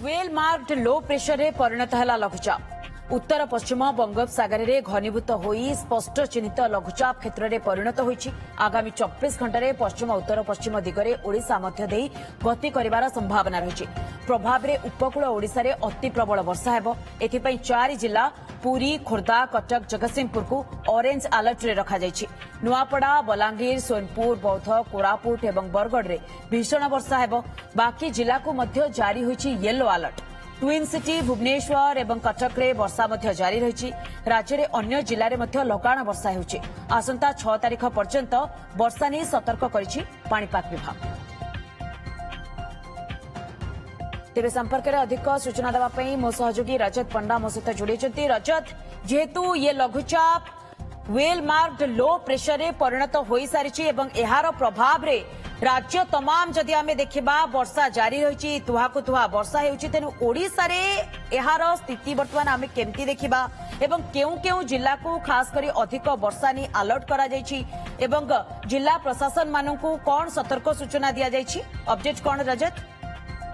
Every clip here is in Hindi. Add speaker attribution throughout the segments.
Speaker 1: वेल मार्क्ड लो प्रेशर रे परिणत है लघुचाप। उत्तर पश्चिम बंगोपसागर में घनीभूत होई स्पष्ट चिन्हित लघुचाप क्षेत्र में परिणत होईछि। आगामी 24 घंटे पश्चिम उत्तर पश्चिम दिगरे ओडिशा मध्य देई गति करिवार संभावना रही। प्रभाव में उपकूल ओडिशा रे अति प्रबल वर्षा हेबो। एथिपई 4 जिला पुरी, खोर्धा, कटक, जगतसिंहपुर को ऑरेंज अलर्ट रे रखा जायछि। नुआपड़ा, बलांगीर, सोनपुर, बौद्ध, कोरापुट एवं बरगढ़ रे भीषण वर्षा हेबो। बाकी जिला को मध्य जारी होईछि yellow alert. Twin city Bhubaneswar एवं कटक रे वर्षा मध्य जारी रही। राज्य में अन्य जिले में मध्य लगाण वर्षा होउछि। आसंता 6 तारिख पर्यंत वर्षा नहीं सतर्क करिछि पाणीपाग विभाग। तेरे संपर्क में अधिक सूचना देवाई मो सहयोगी रजत पंडा मो सहित जोड़ी। रजत, जेहेतु ये लघुचाप वेल मार्क्ड लो प्रेशर रे परिणत हो सारी एवं एहार प्रभाव रे राज्य तमाम जदि आमे देखिबा वर्षा जारी रही। तुहा को तुहा वर्षा हेउछि। तेनु ओडिसा रे एहार स्थिति वर्तमान आमे केमती देखिबा एवं केउ केउ जिला को खास करी अधिक वर्षा नि अलर्ट करा जायछि एवं जिला प्रशासन माननकु कोन सतर्क सूचना दिया जायछि? अपडेट कोन रजत?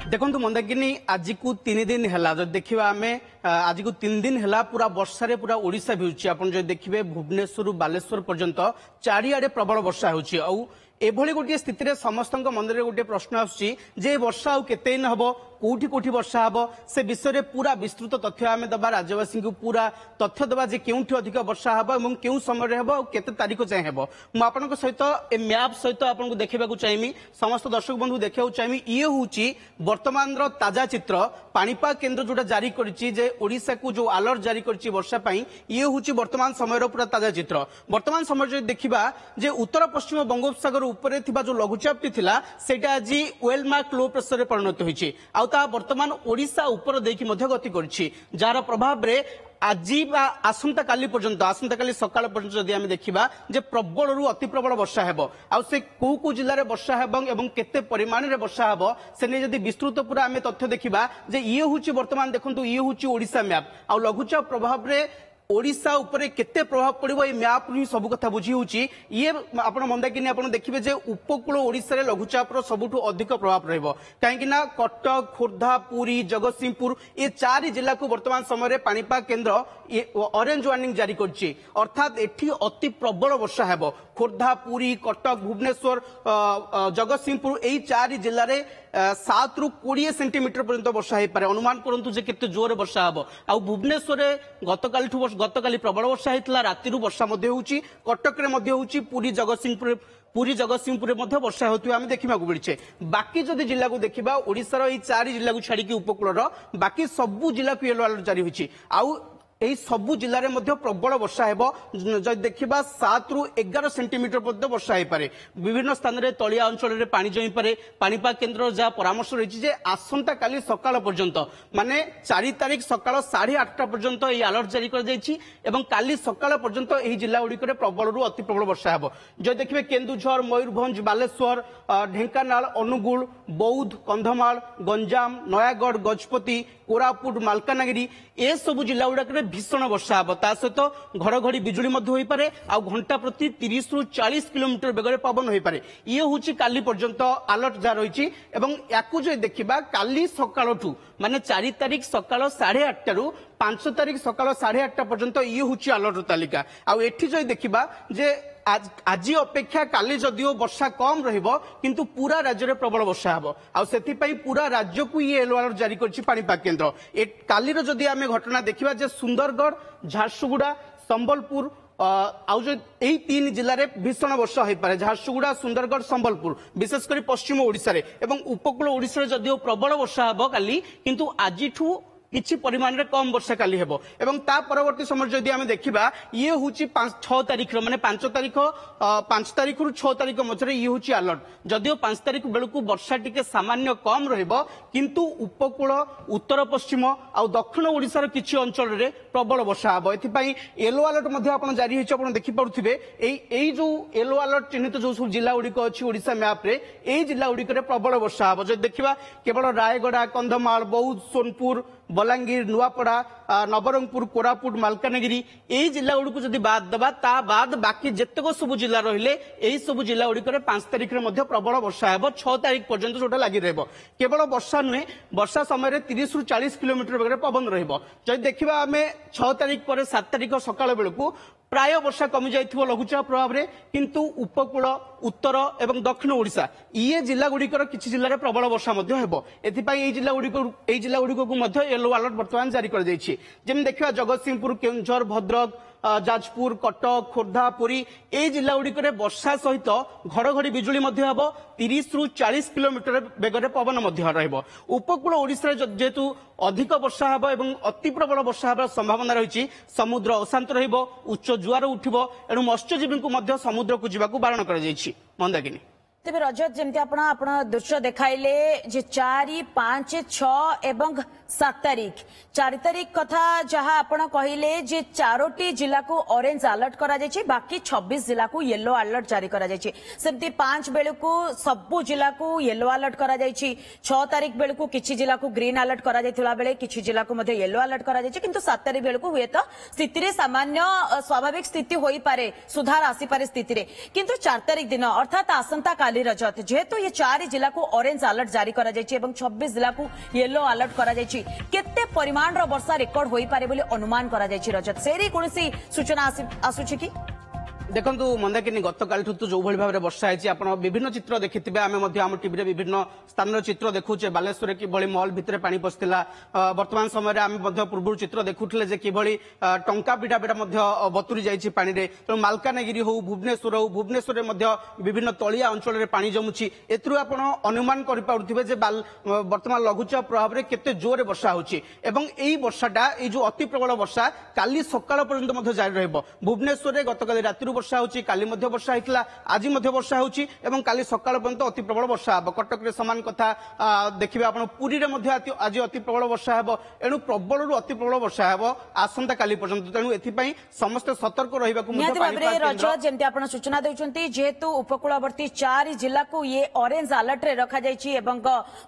Speaker 2: देखो मंदाकिनी आज को 3 दिन है जो देखा आम आज को 3 दिन है पूरा वर्षा रे पूरा ओडिशा भिजुची। आपन जो देखिबे भुवनेश्वर बालेश्वर पर्यंत चारिआडे प्रबल वर्षा होची। आउ एभली गोटे स्थिति रे समस्त मन में गोटे प्रश्न आसुची जे वर्षा आउ केते दिन हबो, कोठी कोठी वर्षा हबो, से विषय रे पूरा विस्तृत तथ्य आमे दबा राज्यवासी को पूरा तथ्य दबा जे केउठी अधिक वर्षा हबो एवं केउ समय रे हबो केते तारिख जाय हबो। मु आपनक सहित ए मैप सहित आपनको देखिबाकू चाहिमी, समस्त दर्शक बंधु देखिबाकू चाहिमी। ये होची वर्तमान रो ताजा चित्र। पाणीपाग केंद्र जोटा जारी करिछि जे ओडिसा को जो अलर्ट जारी करिछि वर्षा पई, ये होची वर्तमान समय रो पूरा ताजा चित्र। वर्तमान समय जो देखिबा जे उत्तर पश्चिम बंगोपसागर उपरे थिबा जो लघुचापटी थिला सेटा आज वेल मार्क लो प्रेशर रे परिणत होईछि। आउ ता वर्तमान ओडिशा ऊपर देखि मध्य गति करछि, जार प्रभाव रे आज आसंता काली पर्यंत आसंता काली सकाळ पर्यंत जदि आमे देखिबा जे प्रबल रु अति प्रबल वर्षा हेबो। आउ से को जिल्ला रे वर्षा हेबं एवं केते परिमाण रे वर्षा हेबो से ने जदि विस्तृत पूरा आमे तथ्य देखिबा जे ये होची वर्तमान देखंतु ये होची ओडिशा मैप। आउ लघुचाप प्रभाव रे ओडिशा उपरे केते प्रभाव पड़िबो ए मैप रू सब कथा बुझी होची। ये आपण मंदाकिनी आपण देखिबे जे उपकूल ओडिशा रे लघुचाप रो सबुठु अधिक प्रभाव रहइबो। काहेकि ना कटक, खोर्धा, पुरी, जगतसिंहपुर ये 4 जिला को वर्तमान समय रे पाणीपाग केंद्र ऑरेंज वार्निंग जारी करछि। अर्थात एठी अति प्रबल वर्षा हेबो। खोर्धा, पुरी, कटक, भुवनेश्वर, जगतसिंहपुर यही 4 जिले में 7 ରୁ 20 सेंटीमीटर पर्यंत वर्षा हो पारे। अनुमान करंतु जे केते जोर वर्षा हबो। आ भुवनेश्वर गतकाली प्रबल वर्षा होता, राति वर्षा होउची, कटक रे मध्य होउची, पुरी जगतसिंहपुर मध्य वर्षा होती आम देखा मिलছে। बाकी जदि जिला को देखा ओडिशार ये 4 जिला को छाड़ी उपकूल बाकी सबू जिला को येलो अलर्ट जारी होची। आउ यही सबू जिले में प्रबल वर्षा हेबो। जदि देखिबा 7 ରୁ 11 सेंटीमीटर पर्यंत वर्षा हो पारे। विभिन्न स्थान में तलिया अंचल में पानी जमी पारे। पाणीपाग केंद्र जहाँ परामर्श रही है आसंता काली सकाळ पर्यंत माने 4 तारिख सकाळ 8:30 पर्यंत ये अलर्ट जारी कर जायछि एवं काली सकाळ पर्यंत यही जिला गुड़िक प्रबल रु अति प्रबल वर्षा हेबो। जो देखिए केन्दुझर, मयूरभंज, बालेश्वर, ढेंकानाल, अनुगुल, बौद्ध, कंधमाल, गंजाम, नयागढ़, गजपति, कोरापुट, मालकानगिरी ए सब जिला गुड़ाक भीषण वर्षा हम। ता सहित घड़घड़ी बिजुली हो पारे। आ घंटा प्रति 30 ରୁ 40 किलोमीटर बेगर पवन हो पारे। ये हूँ काली पर्यंत अलर्ट जहाँ रही। या देखा काली सकाळू माने 4 तारिख सकाळ 8:30 ରୁ 5 तारिख सकाळ 8:30 पर्यंत ये हूँ अलर्ट तालिका। आठी जो देखा जे आज अपेक्षा काली जदिओ वर्षा कम रहिबो किंतु पूरा राज्य में प्रबल वर्षा हबो। आ सेति पई पूरा राज्य को ये येलो अलर्ट जारी करछि पाणीपाग केंद्र। ए काली रो जदि आमे घटना देखिबा जे सुंदरगढ़, झारसुगुड़ा, संबलपुर आउ जो यही 3 जिले में भीषण वर्षा हो पारे। झारसुगुड़ा, सुंदरगढ़, संबलपुर विशेषकर पश्चिम ओडिशा रे एवं उपकूल ओडिशा रे जदिओ प्रबल वर्षा हबो काली किंतु आजिठू किछि परिमाण रे कम वर्षा काली हेबो। एवं ता परवर्ती समय जदि आमे देखिबा ये होची 5-6 तारिख माने 5 तारिख रु 6 तारिख मझरे ये होची अलर्ट। जदिओ 5 तारिख बेलकु वर्षा टिके सामान्य कम रहिबो किंतु उपकूल, उत्तर पश्चिम आ दक्षिण ओडिसा रो किछि अंचल रे प्रबल वर्षा हबो। एथि पई येलो अलर्ट मध्ये आपण जारी होइछ। आपण देखि परुथिबे एई जो येलो अलर्ट चिन्हित जो सब जिला गुड़िक अछि ओडिसा मैप रे एई जिला गुड़िक रे प्रबल वर्षा हबो। जे देखिबा केवल रायगड़ा, कंधमाल, बौद्ध, सोनपुर, बलांगीर नुआपड़ा नवरंगपुर कोरापुट मालकानगिरी यही जिला गुड़ी जदि बाद देवा ता बाद बाकी जितक सब जिला रहिले यही सब जिला गुड़िक 5 तारिख में प्रबल वर्षा हेब 6 तारिख पर्यंत जोटा लगी रहिब केवल वर्षा नुहे वर्षा समय 30 ରୁ 40 किलोमीटर बेगर पवन रहिब जदि देखिबा आमे 6 तारिख पर 7 तारिख सकाळ बेलकू प्राय वर्षा कमी जाइथिबो लघुचाप प्रभाव रे किंतु उपकूल उत्तर एवं दक्षिण ओडिशा ये जिला गुड़िकर किछि जिल्ला रे प्रबल वर्षा मध्ये हेबो एथिपाई एई जिला गुड़िक को मध्ये येलो अलर्ट वर्तमान जारी कर दैछि जेम देखिबा जगतसिंहपुर केउंझर भद्रक जाजपुर कटक खोर्धा पुरी ए जिला गुड़िक वर्षा सहित घड़घड़ी बिजुली 30 ରୁ 40 किलोमीटर बेगर पवन रहिबो उपकूल ओडिशा जेतु अधिक वर्षा हेब एवं अति प्रबल वर्षा हेबार संभावना रही समुद्र अशांत रहिबो उच्च जुआर उठिबो एणु मत्स्यजीवी को समुद्र को जीवाकू बारण कर मंदाकिनी
Speaker 1: तेबे रजत जमती आपण दृश्य देखाइले जे 4, 5, 6 एवं 7 तारिख 4 तारिख कथा जहां आपण कहिले जे 4टी जिला को ऑरेंज अलर्ट करा जायछि बाकी 26 जिला को येलो अलर्ट जारी करा जायछि सेमती 5 बेल को सबु जिला को येलो अलर्ट करा जायछि 6 तारिख बेल को किछि जिला को ग्रीन अलर्ट करा जायथिला बेले किछि जिला को मध्ये येलो अलर्ट करा जायछि किंतु 7 तारिख बेल को हुए तो स्थिति रे सामान्य स्वाभाविक स्थिति होई पारे सुधार आसी पारे स्थिति रे किंतु 4 तारिख दिन अर्थात आसंता काली रजत जेहेतु ये 4 जिला को ऑरेंज अलर्ट जारी करा जायछि एवं 26 जिला को येलो अलर्ट करा जायछि केते परिमाण रो वर्षा रेकॉर्ड होई पारे बोली अनुमान करा जायछि रजत सेरी कोनसी सूचना आसुछि कि
Speaker 2: देखु मंदाकिनी गतकाल जो भाई भाव में वर्षा है विभिन्न चित्र देखिए आम टीवी विभिन्न स्थान चित्र देखुचे बालेश्वर किभली मॉल भितर पानी पशिला वर्तमान समय आम पूर्व चित्र देखुले किभली टंका पिटा पिटा बतुरी जाइए पानी रे तेणु मालकानगिरी हो भुवनेश्वर हो भुवनेश्वर विभिन्न तलिया अंचल पानी जमुची एथुरु आपण अनुमान करें जे वर्तमान लघुचाप प्रभाव में केते जोरे वर्षा होची एवं एई वर्षाटा ए जो अति प्रबल वर्षा काली सकाळ पर्यंत जारी रहइबो भुवनेश्वर गतकाल राति वर्षा होची काली मध्य वर्षा होइतला आज मध्य वर्षा होची एवं काली सकाळ पर्यंत अति प्रबल वर्षा हबो कटक रे समान कथा देखिबे आपण पुरी रे मध्य आज अति प्रबल वर्षा हबो एणु प्रबल रु अति प्रबल वर्षा हबो आसंता काली पर्यंत तेणु एथि पई समस्त सतर्क रहिबाकू
Speaker 1: निहाती भाबरे रजत जेमति आपण सूचना देउचंती जेहेतु उपकूलवर्ती 4 जिला को ये ऑरेंज अलर्ट रे रखा जायछि एवं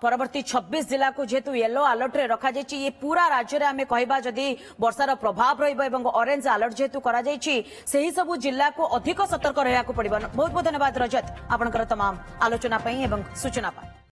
Speaker 1: परवर्ती 26 जिला को जेहेतु येलो अलर्ट रे रखा जायछि ये पूरा राज्य रे हमें कहबा जदी वर्षार प्रभाव रहिबो एवं ऑरेंज अलर्ट जेहेतु करा जायछि सेही सब जिला को अधिक सतर्क रहया को पड़िबो बहुत बहुत धन्यवाद रजत आपनकर तमाम आलोचना पई एवं सूचना पई।